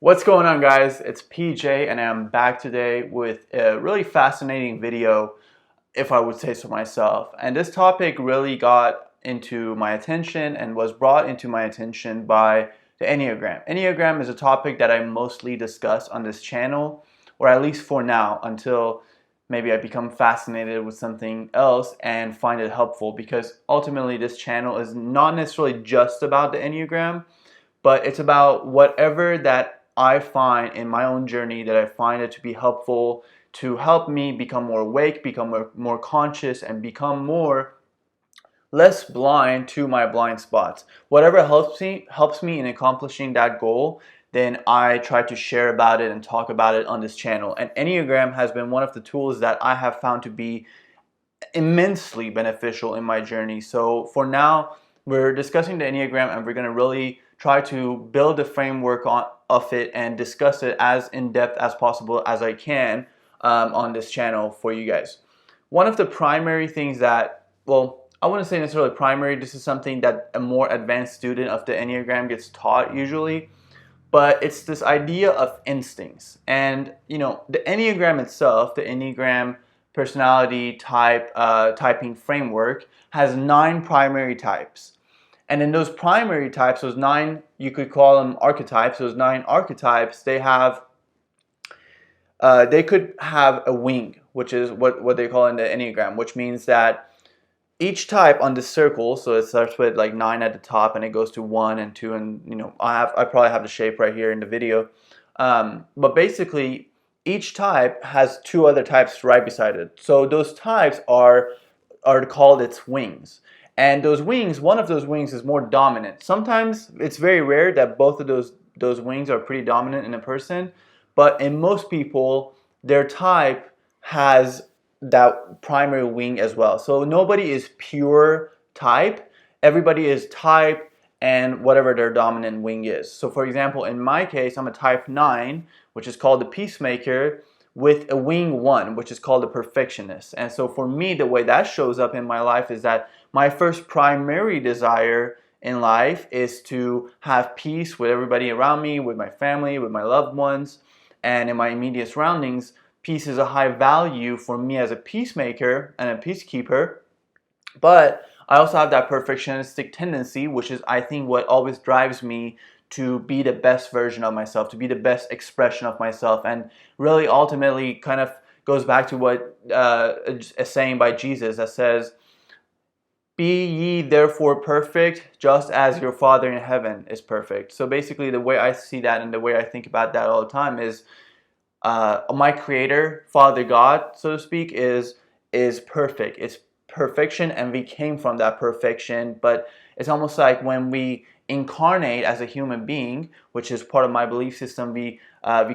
What's going on, guys? It's PJ and I'm back today with a really fascinating video, if I would say so myself. And this topic really got into my attention and was brought into my attention by the Enneagram. Enneagram is a topic that I mostly discuss on this channel, or at least for now, until maybe I become fascinated with something else and find it helpful, because ultimately this channel is not necessarily just about the Enneagram, but it's about whatever that I find in my own journey that I find it to be helpful to help me become more awake, become more conscious, and become less blind to my blind spots. Whatever helps me in accomplishing that goal, then I try to share about it and talk about it on this channel. And Enneagram has been one of the tools that I have found to be immensely beneficial in my journey. So for now, we're discussing the Enneagram and we're going to really try to build a framework of it and discuss it as in depth as possible as I can on this channel for you guys. One of the primary things that, well, I wouldn't say necessarily primary, this is something that a more advanced student of the Enneagram gets taught usually, but it's this idea of instincts. And the Enneagram itself, the Enneagram personality typing framework, has 9 primary types. And in those primary types, those 9, you could call them archetypes, those 9 archetypes, they could have a wing, which is what they call in the Enneagram, which means that each type on this circle, so it starts with like 9 at the top and it goes to 1 and 2, and I probably have the shape right here in the video, but basically each type has 2 other types right beside it. So those types are called its wings, and those wings, one of those wings is more dominant. Sometimes it's very rare that both of those wings are pretty dominant in a person, but in most people their type has that primary wing as well. So nobody is pure type. Everybody is type and whatever their dominant wing is. So for example, in my case, I'm a type 9, which is called the peacemaker, with a wing 1, which is called the perfectionist. And so for me, the way that shows up in my life is that my first primary desire in life is to have peace with everybody around me, with my family, with my loved ones, and in my immediate surroundings. Peace is a high value for me as a peacemaker and a peacekeeper, but I also have that perfectionistic tendency, which is, I think, what always drives me to be the best version of myself, to be the best expression of myself, and really ultimately kind of goes back to what a saying by Jesus that says, "Be ye therefore perfect, just as your Father in heaven is perfect." So basically, the way I see that and the way I think about that all the time is, my creator, Father God, so to speak, is perfect. It's perfection, and we came from that perfection. But it's almost like when we incarnate as a human being, which is part of my belief system, we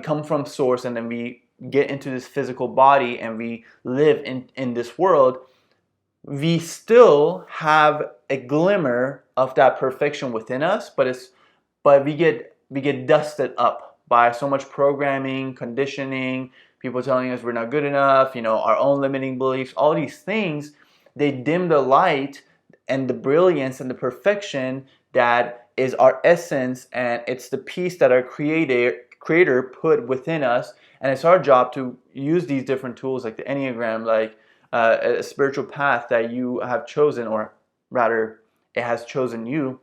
come from source, and then we get into this physical body and we live in this world. We still have a glimmer of that perfection within us, but we get dusted up by so much programming, conditioning, people telling us we're not good enough, our own limiting beliefs, all these things. They dim the light and the brilliance and the perfection that is our essence, and it's the peace that our creator put within us. And it's our job to use these different tools like the Enneagram, like a spiritual path that you have chosen, or rather it has chosen you.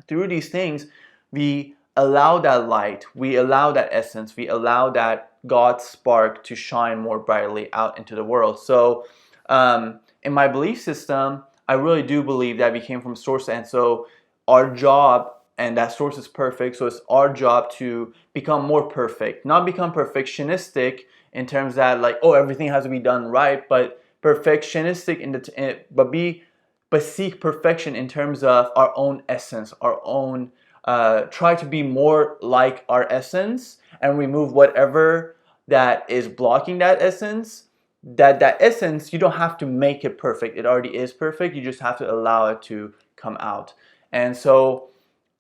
Through these things, we allow that light, we allow that essence, we allow that God spark to shine more brightly out into the world. So in my belief system, I really do believe that we came from source, and so our job, and that source is perfect, so it's our job to become more perfect, not become perfectionistic in terms that like, oh, everything has to be done right, but perfectionistic but seek perfection in terms of our own essence, our own, try to be more like our essence and remove whatever that is blocking that essence. That essence, you don't have to make it perfect. It already is perfect. You just have to allow it to come out. And so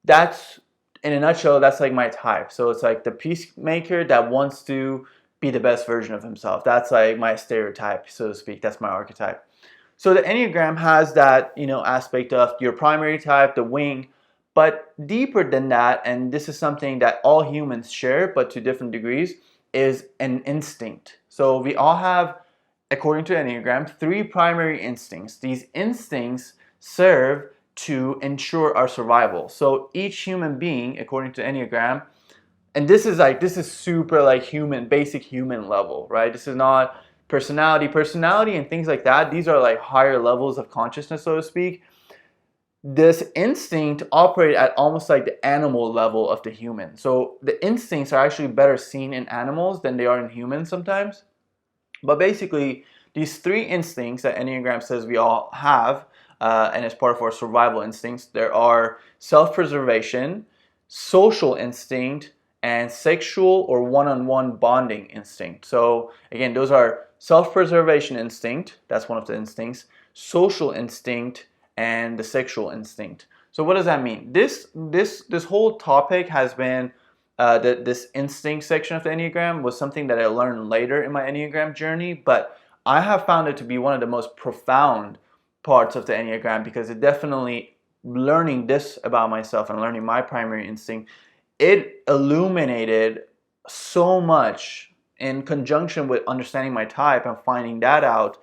that's, in a nutshell, that's like my type. So it's like the peacemaker that wants to be the best version of himself. That's like my stereotype, so to speak. That's my archetype. So the Enneagram has that, aspect of your primary type, the wing, But deeper than that, and this is something that all humans share, but to different degrees, is an instinct. So we all have, according to Enneagram, 3 primary instincts. These instincts serve to ensure our survival. So each human being, according to Enneagram, and this is super like human, basic human level, right? This is not personality and things like that. These are like higher levels of consciousness, so to speak. This instinct operate at almost like the animal level of the human. So the instincts are actually better seen in animals than they are in humans sometimes. But basically, these 3 instincts that Enneagram says we all have, and as part of our survival instincts, there are self-preservation, social instinct, and sexual or one-on-one bonding instinct. So again, those are self-preservation instinct, that's one of the instincts, social instinct, and the sexual instinct. So what does that mean? This whole topic has been this instinct section of the Enneagram was something that I learned later in my Enneagram journey, but I have found it to be one of the most profound parts of the Enneagram, because it definitely, learning this about myself and learning my primary instinct, it illuminated so much in conjunction with understanding my type and finding that out,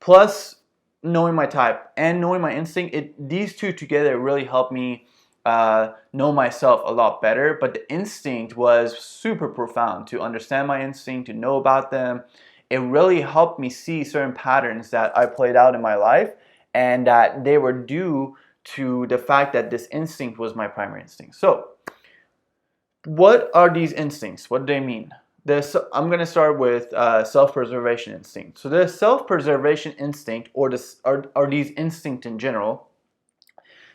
plus knowing my type and knowing my instinct. These two together really helped me know myself a lot better. But the instinct was super profound. To understand my instinct, to know about them, it really helped me see certain patterns that I played out in my life, and that they were due to the fact that this instinct was my primary instinct. So what are these instincts? What do they mean? I'm going to start with self-preservation instinct. So the self-preservation instinct, or these instincts in general,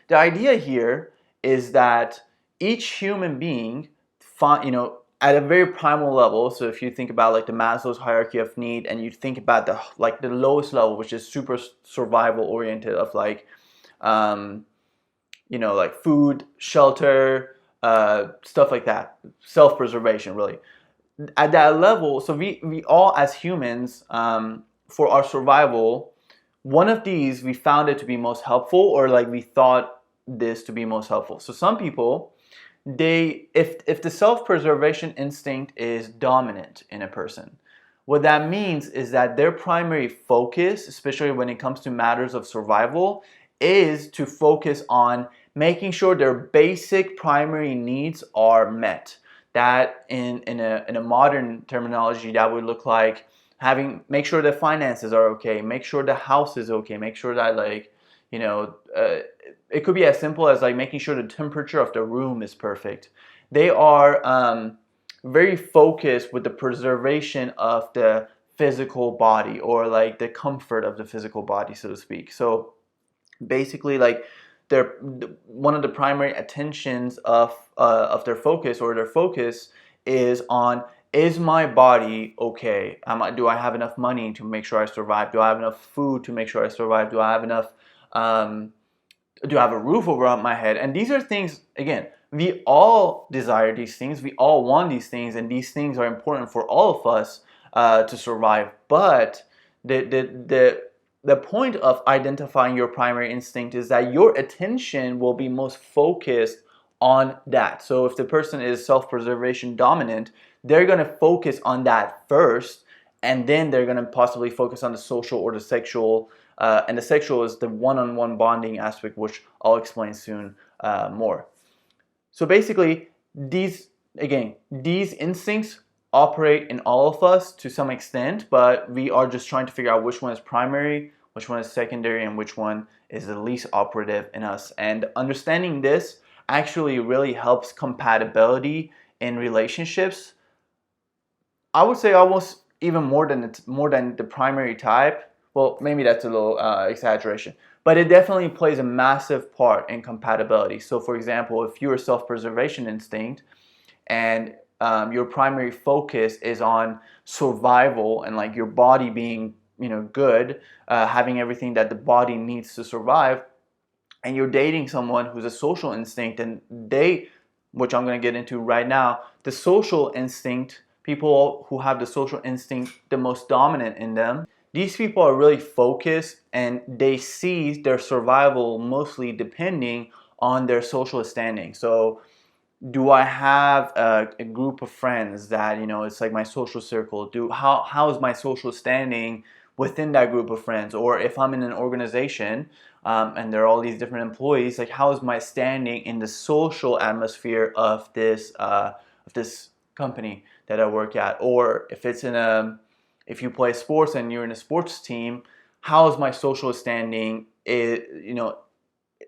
the idea here is that each human being, at a very primal level. So if you think about like the Maslow's hierarchy of need, and you think about the lowest level, which is super survival oriented, of like food, shelter, stuff like that, self-preservation really. At that level, so we all as humans, for our survival, one of these we found it to be most helpful, or like we thought this to be most helpful. So some people, if the self-preservation instinct is dominant in a person, what that means is that their primary focus, especially when it comes to matters of survival, is to focus on making sure their basic primary needs are met. That in a modern terminology, that would look like make sure the finances are okay, make sure the house is okay, make sure that it could be as simple as like making sure the temperature of the room is perfect. They are very focused with the preservation of the physical body, or like the comfort of the physical body, so to speak. So basically, like, one of the primary attentions of their focus, or their focus is on, is my body okay? Do I have enough money to make sure I survive? Do I have enough food to make sure I survive? Do I have enough do I have a roof over my head? And these are things, again, we all desire these things, we all want these things, and these things are important for all of us to survive. But the point of identifying your primary instinct is that your attention will be most focused on that. So if the person is self-preservation dominant, they're going to focus on that first, and then they're going to possibly focus on the social or the sexual. And the sexual is the one-on-one bonding aspect, which I'll explain soon more. So basically, these instincts operate in all of us to some extent, but we are just trying to figure out which one is primary, which one is secondary, and which one is the least operative in us. And understanding this actually really helps compatibility in relationships. I would say almost even more than the primary type. Well, maybe that's a little exaggeration, but it definitely plays a massive part in compatibility. So for example, if you're a self-preservation instinct, and your primary focus is on survival and like your body being good, having everything that the body needs to survive, and you're dating someone who's a social instinct, and which I'm going to get into right now, the social instinct, people who have the social instinct the most dominant in them, these people are really focused, and they see their survival mostly depending on their social standing. So do I have a group of friends that, it's like my social circle? How is my social standing within that group of friends? Or if I'm in an organization, and there are all these different employees, like how is my standing in the social atmosphere of this company that I work at? Or if you play sports and you're in a sports team, how is my social standing,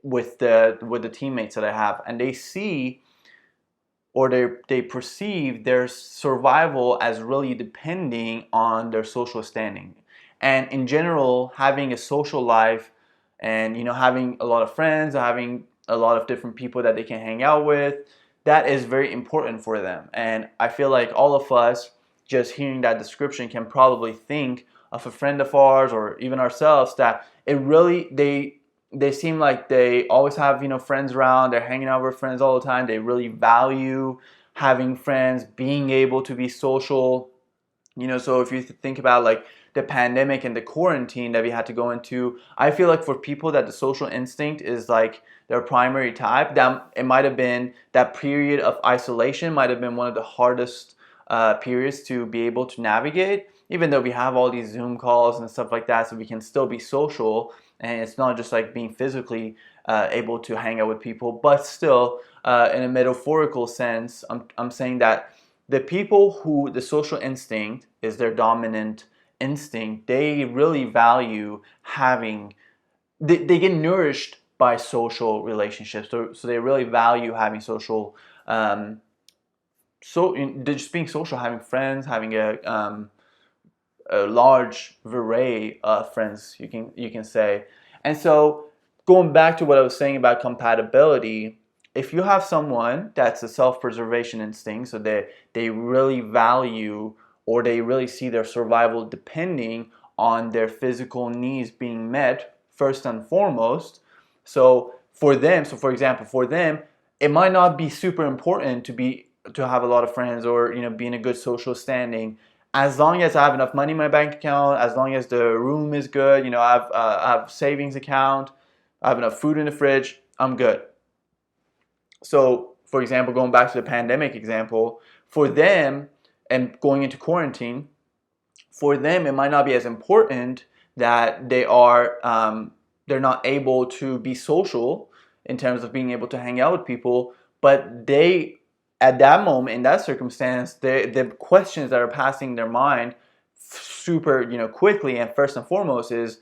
with the teammates that I have? And they see, or they perceive their survival as really depending on their social standing. And in general, having a social life and having a lot of friends, having a lot of different people that they can hang out with, that is very important for them. And I feel like all of us, just hearing that description, can probably think of a friend of ours or even ourselves that they seem like they always have friends around. They're hanging out with friends all the time. They really value having friends, being able to be social. So if you think about like the pandemic and the quarantine that we had to go into, I feel like for people that the social instinct is like their primary type, that it might have been, that period of isolation might have been one of the hardest periods to be able to navigate, even though we have all these Zoom calls and stuff like that, so we can still be social. And it's not just like being physically able to hang out with people, but still, in a metaphorical sense, I'm saying that the people who the social instinct is their dominant instinct, they really value they get nourished by social relationships. So they really value having social, they're just being social, having friends, having a large array of friends, you can say. And so going back to what I was saying about compatibility, if you have someone that's a self-preservation instinct, so they really value, or they really see their survival depending on their physical needs being met first and foremost. So for example, for them, it might not be super important to have a lot of friends, or be in a good social standing. As long as I have enough money in my bank account, as long as the room is good, I have savings account, I have enough food in the fridge, I'm good. So, for example, going back to the pandemic example, for them, and going into quarantine, for them it might not be as important that they're not able to be social in terms of being able to hang out with people, but they, at that moment, in that circumstance, the questions that are passing their mind super quickly, and first and foremost, is,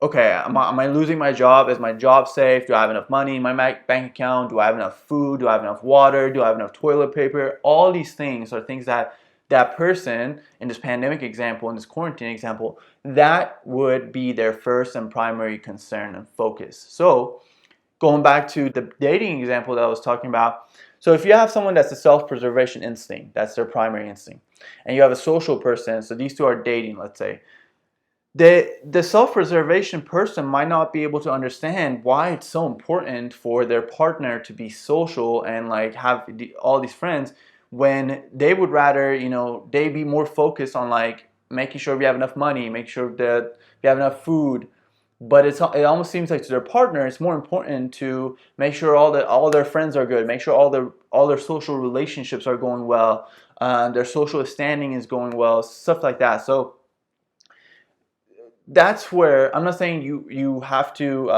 okay, am I losing my job? Is my job safe? Do I have enough money in my bank account? Do I have enough food? Do I have enough water? Do I have enough toilet paper? All these things are things that person, in this pandemic example, in this quarantine example, that would be their first and primary concern and focus. So going back to the dating example that I was talking about, so if you have someone that's a self-preservation instinct, that's their primary instinct, and you have a social person, so these two are dating, let's say, the self-preservation person might not be able to understand why it's so important for their partner to be social and like have all these friends, when they would rather, they be more focused on like making sure we have enough money, make sure that we have enough food. But it almost seems like to their partner, it's more important to make sure all their friends are good, make sure all their social relationships are going well, their social standing is going well, stuff like that. So that's where I'm not saying you have to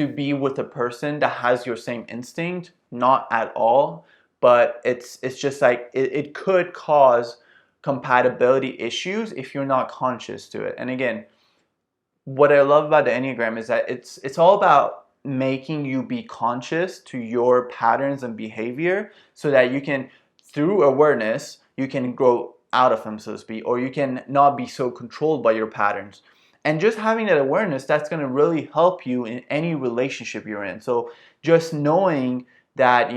be with a person that has your same instinct, not at all. But it's just like it could cause compatibility issues if you're not conscious to it. And again, what I love about the Enneagram is that it's all about making you be conscious to your patterns and behavior, so that you can, through awareness, you can grow out of them, so to speak, or you can not be so controlled by your patterns. And just having that awareness, that's going to really help you in any relationship you're in. So just knowing that,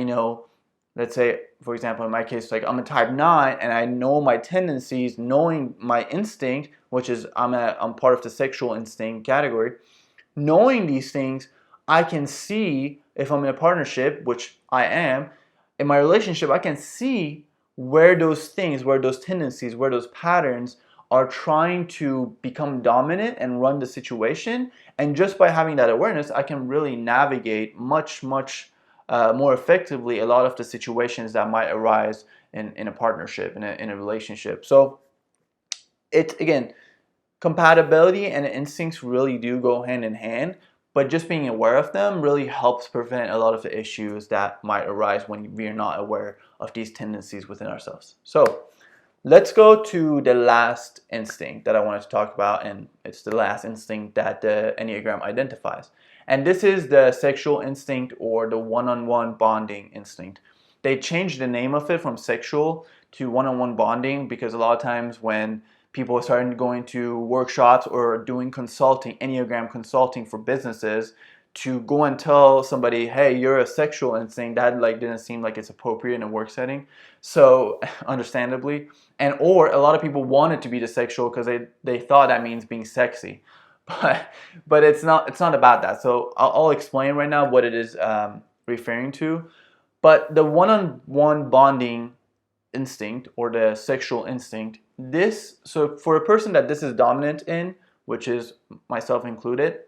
let's say, for example, in my case, like I'm a type 9 and I know my tendencies, knowing my instinct, which is I'm part of the sexual instinct category. Knowing these things, I can see, if I'm in a partnership, which I am, in my relationship, I can see where those things, where those tendencies, where those patterns are trying to become dominant and run the situation. And just by having that awareness, I can really navigate much more effectively a lot of the situations that might arise in a partnership, in a relationship. So it's, again, compatibility and instincts really do go hand in hand, but just being aware of them really helps prevent a lot of the issues that might arise when we're not aware of these tendencies within ourselves. So let's go to the last instinct that I wanted to talk about, and it's the last instinct that the Enneagram identifies. And this is the sexual instinct, or the one-on-one bonding instinct. They changed the name of it from sexual to one-on-one bonding because a lot of times when people are starting going to workshops or doing consulting, Enneagram consulting for businesses, to go and tell somebody, hey, you're a sexual instinct, that didn't seem like it's appropriate in a work setting. So understandably, or a lot of people want it to be the sexual because they thought that means being sexy, but it's not about that. So I'll explain right now what it is referring to. But the one-on-one bonding instinct, or the sexual instinct, so for a person that this is dominant in, which is myself included,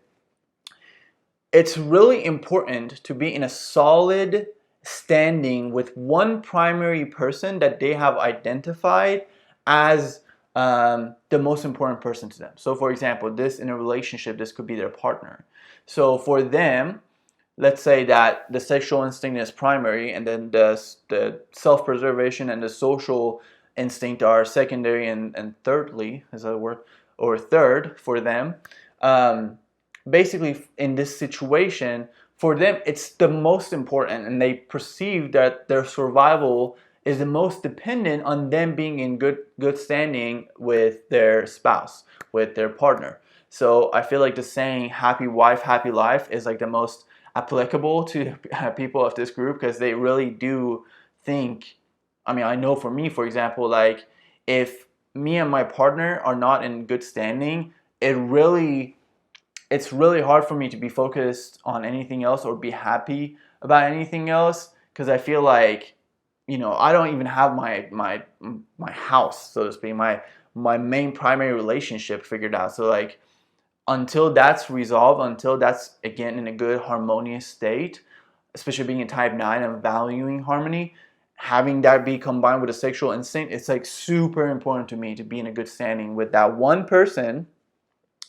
it's really important to be in a solid standing with one primary person that they have identified as the most important person to them. So for example, this in a relationship, this could be their partner. So for them, let's say that the sexual instinct is primary, and then the self-preservation and the social instinct are secondary and thirdly, is that a word? Or third for them. Basically, in this situation, for them, it's the most important, and they perceive that their survival is the most dependent on them being in good standing with their spouse, with their partner. So I feel like the saying "happy wife, happy life" is like the most applicable to people of this group, because they really do think, I mean, I know for me, for example, like if me and my partner are not in good standing, it's really hard for me to be focused on anything else or be happy about anything else, because I feel like, I don't even have my house, so to speak, my main primary relationship figured out. So like, until that's resolved, until that's again in a good harmonious state, especially being a type 9 and valuing harmony, having that be combined with a sexual instinct, it's like super important to me to be in a good standing with that one person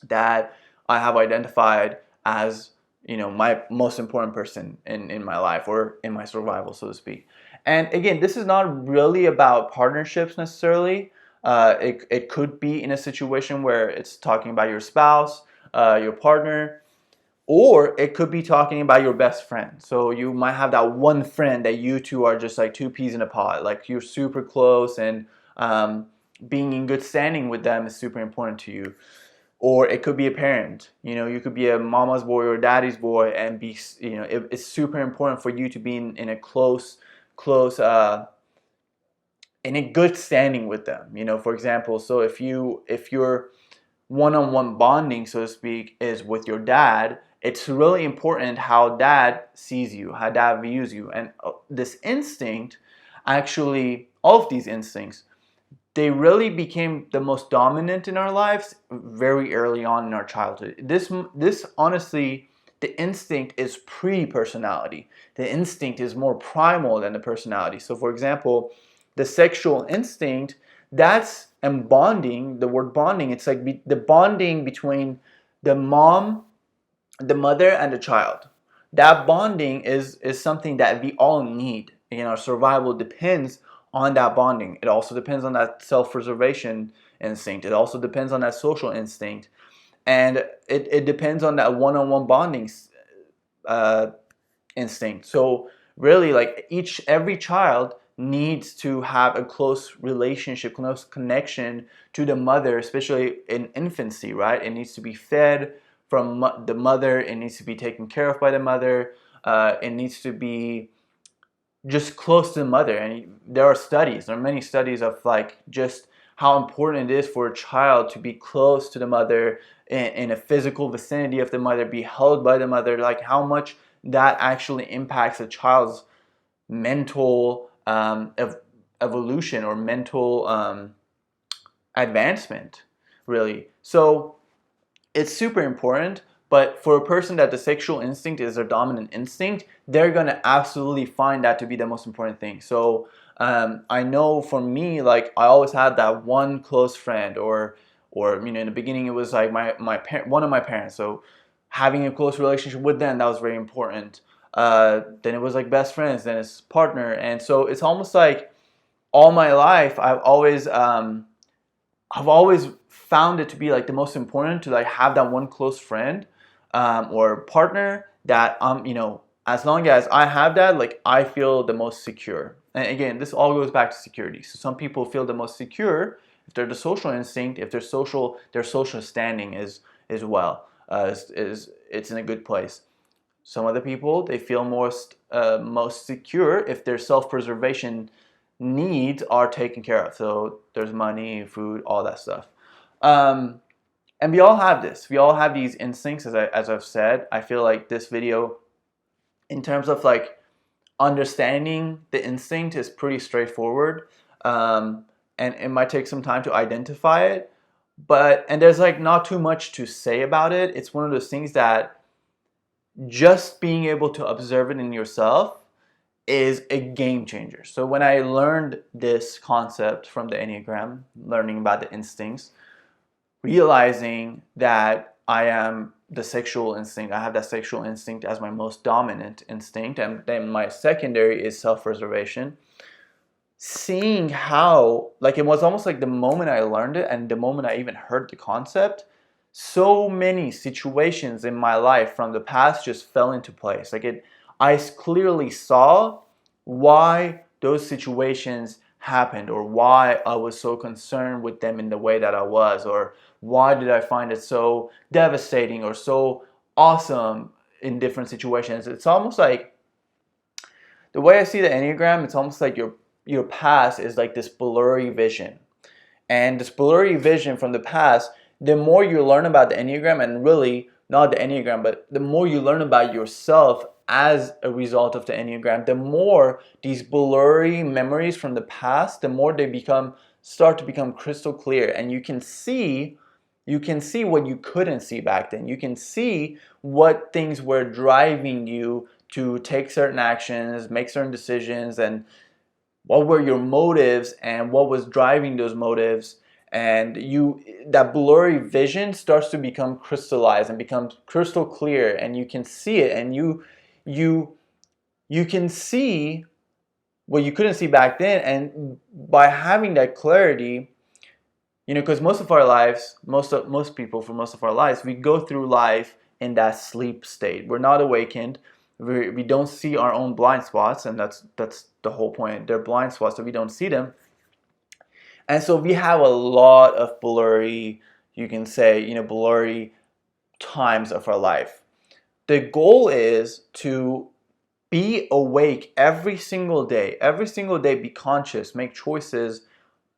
that I have identified as, my most important person in my life, or in my survival, so to speak. And again, this is not really about partnerships necessarily. It could be in a situation where it's talking about your spouse, your partner, or it could be talking about your best friend. So you might have that one friend that you two are just like two peas in a pod, like you're super close, and being in good standing with them is super important to you. Or it could be a parent. You could be a mama's boy or daddy's boy, and it's super important for you to be in a close, in a good standing with them. For example, so if your one-on-one bonding, so to speak, is with your dad, it's really important how dad sees you, how dad views you. And this instinct, actually, all of these instincts, they really became the most dominant in our lives very early on in our childhood. This honestly, the instinct is pre-personality. The instinct is more primal than the personality. So for example, the sexual instinct, and bonding, the word bonding, it's like the bonding between the mom, the mother, and the child. That bonding is something that we all need. Our survival depends on that bonding. It also depends on that self-preservation instinct. It also depends on that social instinct. And it depends on that one-on-one bonding instinct. So really, like every child needs to have a close relationship, close connection to the mother, especially in infancy, right? It needs to be fed from the mother. It needs to be taken care of by the mother. It needs to be just close to the mother. And there are many studies of like just how important it is for a child to be close to the mother, in a physical vicinity of the mother, be held by the mother, like how much that actually impacts a child's mental evolution or mental advancement. really. So it's super important, but for a person that the sexual instinct is their dominant instinct, they're gonna absolutely find that to be the most important thing. So I know for me, like I always had that one close friend, or in the beginning it was like one of my parents. So having a close relationship with them, that was very important. Then it was like best friends, then it's partner, and so it's almost like all my life I've always found it to be like the most important to like have that one close friend or partner that as long as I have that, like I feel the most secure. And again, this all goes back to security. So some people feel the most secure if they're the social instinct, if their social standing is well, is it's in a good place. Some other people, they feel most secure if their self-preservation needs are taken care of. So there's money, food, all that stuff. Um, and we all have this. We all have these instincts, as I've said. I feel like this video, in terms of like understanding the instinct, is pretty straightforward. And it might take some time to identify it. And there's like not too much to say about it. It's one of those things that just being able to observe it in yourself is a game changer. So when I learned this concept from the Enneagram, learning about the instincts, realizing that I am the sexual instinct, I have that sexual instinct as my most dominant instinct, and then my secondary is self-preservation. Seeing how, like, it was almost like the moment I learned it and the moment I even heard the concept, so many situations in my life from the past just fell into place. I clearly saw why those situations happened, or why I was so concerned with them in the way that I was, or why did I find it so devastating or so awesome in different situations. It's almost like, the way I see the Enneagram, it's almost like your past is like this blurry vision. And this blurry vision from the past, the more you learn about the Enneagram, and really not the Enneagram, but the more you learn about yourself as a result of the Enneagram, the more these blurry memories from the past, the more they start to become crystal clear, and you can see what you couldn't see back then. You can see what things were driving you to take certain actions, make certain decisions, and what were your motives and what was driving those motives. And that blurry vision starts to become crystallized and becomes crystal clear, and you can see it, and you can see what you couldn't see back then. And by having that clarity, because most of our lives, most people for most of our lives, we go through life in that sleep state. We're not awakened. We don't see our own blind spots, and that's the whole point. They're blind spots, so we don't see them. And so we have a lot of blurry, you can say, blurry times of our life. The goal is to be awake every single day, be conscious, make choices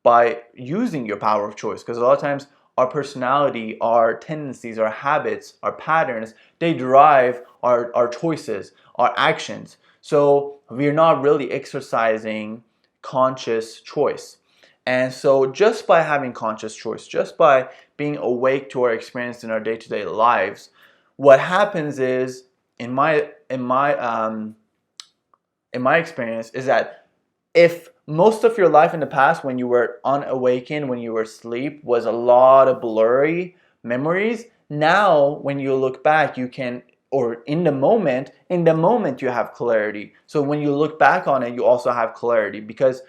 by using your power of choice. Because a lot of times our personality, our tendencies, our habits, our patterns, they drive our choices, our actions. So we're not really exercising conscious choice. And so just by having conscious choice, just by being awake to our experience in our day-to-day lives, what happens is, in my experience, is that if most of your life in the past, when you were unawakened, when you were asleep, was a lot of blurry memories, now when you look back, you can, or in the moment you have clarity. So when you look back on it, you also have clarity, because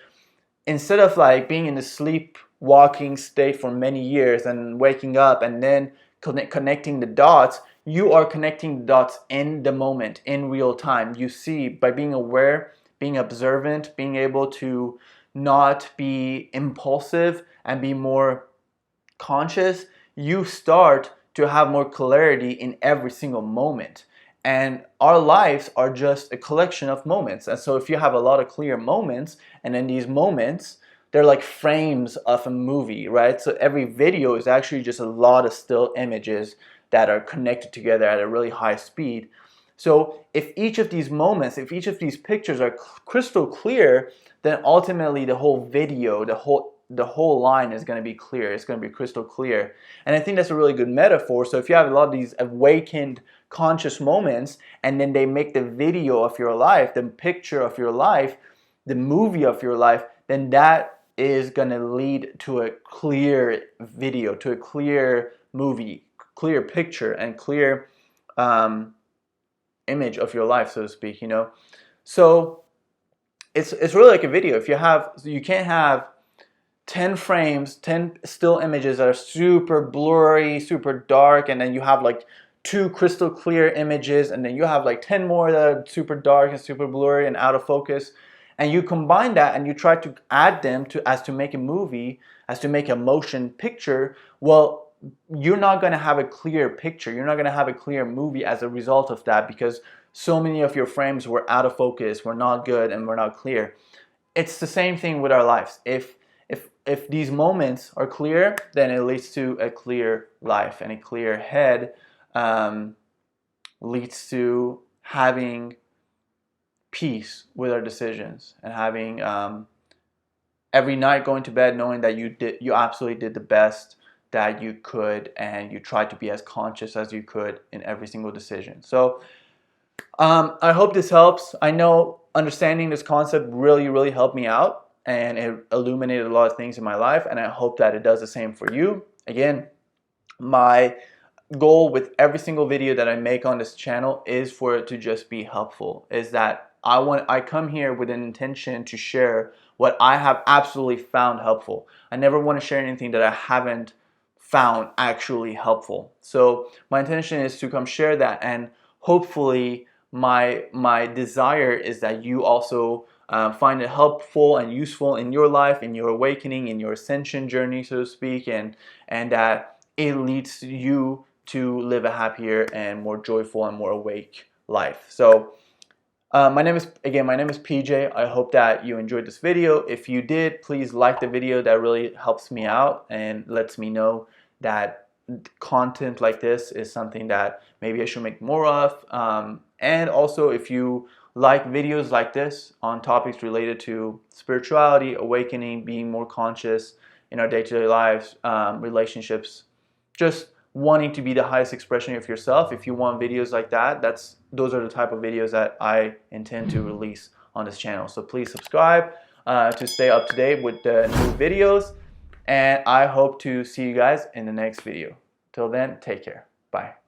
instead of like being in a sleepwalking state for many years and waking up and then connecting the dots, you are connecting the dots in the moment, in real time. You see, by being aware, being observant, being able to not be impulsive and be more conscious, you start to have more clarity in every single moment. And our lives are just a collection of moments. And so if you have a lot of clear moments, and then these moments, they're like frames of a movie, right? So every video is actually just a lot of still images that are connected together at a really high speed. So if each of these moments, if each of these pictures are crystal clear, then ultimately the whole video, the whole line is going to be clear. It's going to be crystal clear. And I think that's a really good metaphor. So if you have a lot of these awakened conscious moments, and then they make the video of your life, the picture of your life, the movie of your life, then that is going to lead to a clear video, to a clear movie, clear picture, and clear image of your life, so to speak, you know. So it's really like a video. If you have, you can't have 10 frames, 10 still images that are super blurry, super dark, and then you have like 2 crystal clear images, and then you have like 10 more that are super dark and super blurry and out of focus, and you combine that and you try to add them to make a movie, as to make a motion picture. Well, you're not going to have a clear picture. You're not going to have a clear movie as a result of that, because so many of your frames were out of focus, were not good, and were not clear. It's the same thing with our lives. If these moments are clear, then it leads to a clear life, and a clear head leads to having peace with our decisions, and having every night going to bed knowing that you absolutely did the best that you could, and you tried to be as conscious as you could in every single decision. So I hope this helps. I know understanding this concept really helped me out, and it illuminated a lot of things in my life, and I hope that it does the same for you. Again, my goal with every single video that I make on this channel is for it to just be helpful. Is that I come here with an intention to share what I have absolutely found helpful. I never want to share anything that I haven't found actually helpful. So my intention is to come share that, and hopefully my desire is that you also find it helpful and useful in your life, in your awakening, in your ascension journey, so to speak, and that it leads you to live a happier and more joyful and more awake life. So my name is PJ. I hope that you enjoyed this video. If you did, please like the video. That really helps me out and lets me know that content like this is something that maybe I should make more of. And also, if you like videos like this on topics related to spirituality, awakening, being more conscious in our day-to-day lives, relationships, just wanting to be the highest expression of yourself, if you want videos like that, those are the type of videos that I intend to release on this channel. So please subscribe to stay up to date with the new videos, and I hope to see you guys in the next video. Till then, take care. Bye.